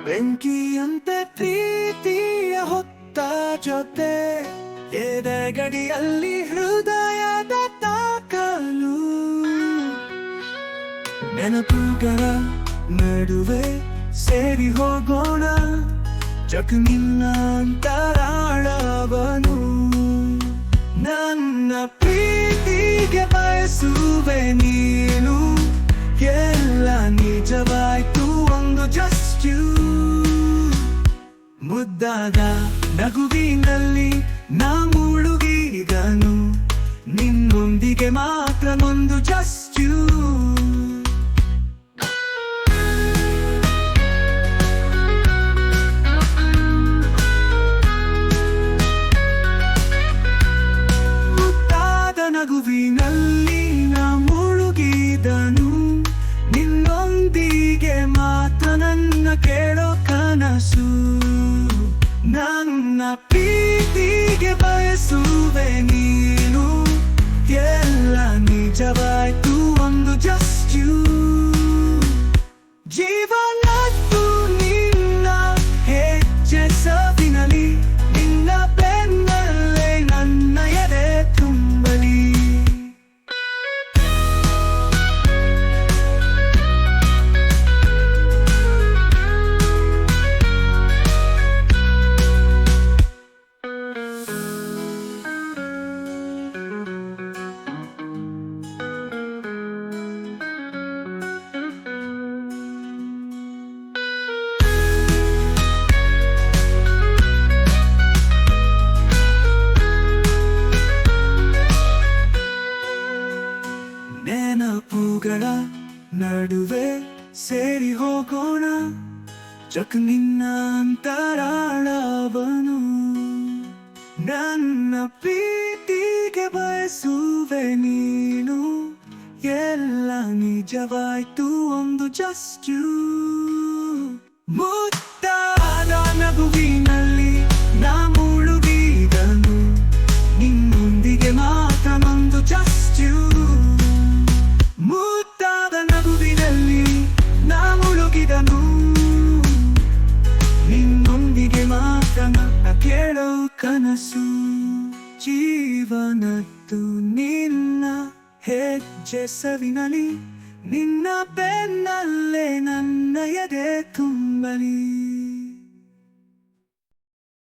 ಬೆಂಕಿಯಂತೆ ಪ್ರೀತಿಯ ಹೊತ್ತ ಜೊತೆ ಎದೆಗಡಿಯಲ್ಲಿ ಹೃದಯದ ತಾಕಲು ನೆನಪುಗಳ ನಡುವೆ ಸೇರಿ ಹೋಗೋಣ ಜಗನಿನ್ನ ಅಂತರಾಳವನು ನನ್ನ ಪ್ರೀತಿಗೆ ಬಯಸುವೆ ನೀನು ಎಲ್ಲ ನಿಜವಾಯ್ತು ಒಂದು ಜಸ್ಟ್ ಯು ಮುದ್ದಾದ ನಗುವಿನಲ್ಲಿ ನಾ ಮುಳುಗಿದನು ನಿನ್ನೊಂದಿಗೆ ಮಾತ್ರ ಒಂದು ಜಸ್ಟ್ ಯು ನಗುವಿನಲ್ಲಿ ನಾ ಮುಳುಗಿದನು ನಿನ್ನೊಂದಿಗೆ ಮಾತ್ರ ನನ್ನ ಕೇಳೋ ಕನಸು ನನ್ನ ಪ್ರೀತಿಗೆ ಬಯಸುವೆ ನೀನು ಎಲ್ಲ ನಿಜವಾಯ್ತು ಒಂದು ಜಸ್ಟ್ ಯು ಜೀವನದ್ದು ನಿನ್ನ ಹೆಜ್ಜೆ ಸವಿನಲಿ ನಿನ್ನ ಬೆನ್ನಲ್ಲೇ ನನ್ನ ಎದೆ ತುಂಬಲಿ ನೆನಪುಗಳ ನಡುವೆ ಸೇರಿ ಹೋಗೋಣ ಜಗನಿನ್ನ ಅಂತರಾಳವನು ನನ್ನ ಪ್ರೀತಿಗೆ ಬಯಸುವೆ ನೀನು ಎಲ್ಲ ನಿಜವಾಯ್ತು ಒಂದು ಜಸ್ಟ್ ಯು ಮುದ್ದಾದ ನಗುವಿನಲ್ಲಿ ನಾ ಮುಳುಗಿದನು ನಿನ್ನೊಂದಿಗೆ ಮಾತ್ರ ಒಂದು ಜಸ್ಟ್ ಯು ಮುದ್ದಾದ ನಗುವಿನಲ್ಲಿ ನಾ ಮುಳುಗಿದನು ನಿನ್ನೊಂದಿಗೆ ಮಾತ್ರ ನನ್ನ ಕೇಳೋ ಕನಸು ಜೀವನದ್ದು ನಿನ್ನ ಹೆಜ್ಜೆ ಸವಿನಲಿ ನಿನ್ನ ಬೆನ್ನಲ್ಲೇ ನನ್ನ ಎದೆ ತುಂಬಲಿ